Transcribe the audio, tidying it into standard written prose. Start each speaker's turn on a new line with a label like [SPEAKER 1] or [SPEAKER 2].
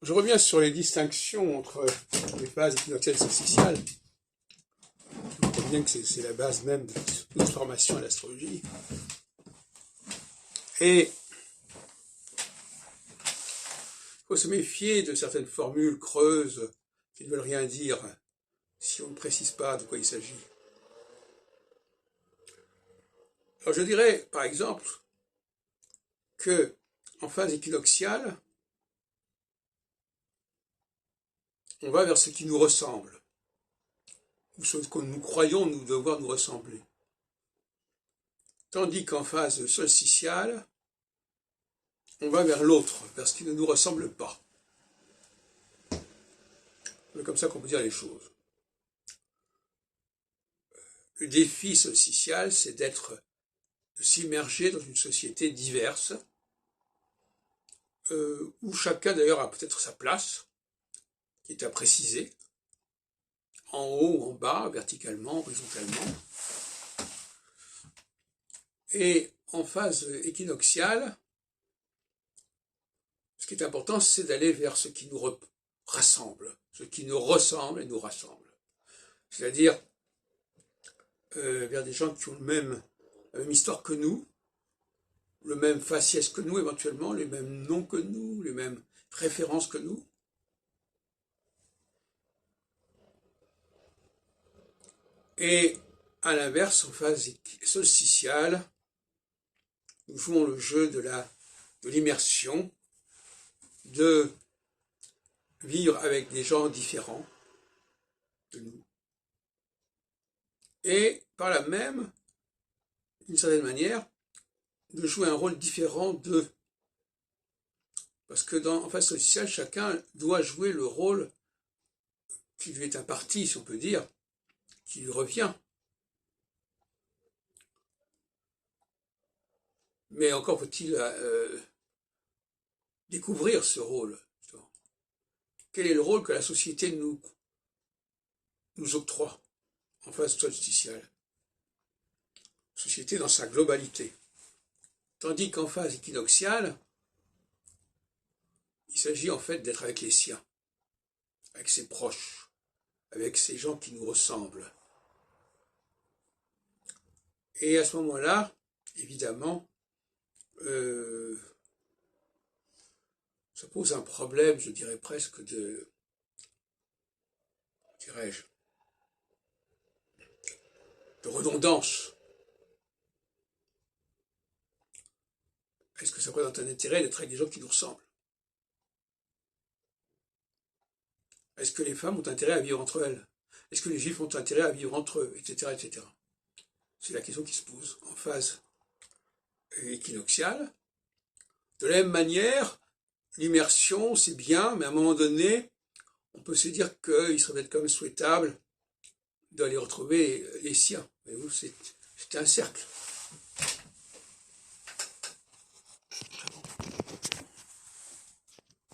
[SPEAKER 1] Je reviens sur les distinctions entre les phases équinoxiales et solsticiales. Je crois bien que c'est la base même de notre formation à l'astrologie. Et il faut se méfier de certaines formules creuses qui ne veulent rien dire si on ne précise pas de quoi il s'agit. Alors je dirais, par exemple, que en phase équinoxiale, on va vers ce qui nous ressemble, ou ce que nous croyons nous devoir nous ressembler. Tandis qu'en phase solsticiale, on va vers l'autre, vers ce qui ne nous ressemble pas. C'est comme ça qu'on peut dire les choses. Le défi solsticial, c'est de s'immerger dans une société diverse, où chacun d'ailleurs a peut-être sa place, qui est à préciser, en haut, en bas, verticalement, horizontalement. Et en phase équinoxiale, ce qui est important, c'est d'aller vers ce qui nous rassemble, ce qui nous ressemble et nous rassemble. C'est-à-dire vers des gens qui ont la même histoire que nous, le même faciès que nous éventuellement, les mêmes noms que nous, les mêmes références que nous. Et à l'inverse, en phase solsticiale, nous jouons le jeu de l'immersion, de vivre avec des gens différents de nous. Et par là même, d'une certaine manière, de jouer un rôle différent d'eux. Parce que en phase solsticiale, chacun doit jouer le rôle qui lui est imparti, si on peut dire, qui lui revient. Mais encore faut-il découvrir ce rôle. Quel est le rôle que la société nous octroie en phase solsticiale? Société dans sa globalité. Tandis qu'en phase équinoxiale, il s'agit en fait d'être avec les siens, avec ses proches, avec ces gens qui nous ressemblent. Et à ce moment-là, évidemment, ça pose un problème, je dirais presque de redondance. Est-ce que ça présente un intérêt d'être avec des gens qui nous ressemblent? Est-ce que les femmes ont intérêt à vivre entre elles? Est-ce que les juifs ont intérêt à vivre entre eux, etc., etc. C'est la question qui se pose en phase équinoxiale. De la même manière, l'immersion, c'est bien, mais à un moment donné, on peut se dire qu'il serait peut-être quand même souhaitable d'aller retrouver les siens. C'est un cercle.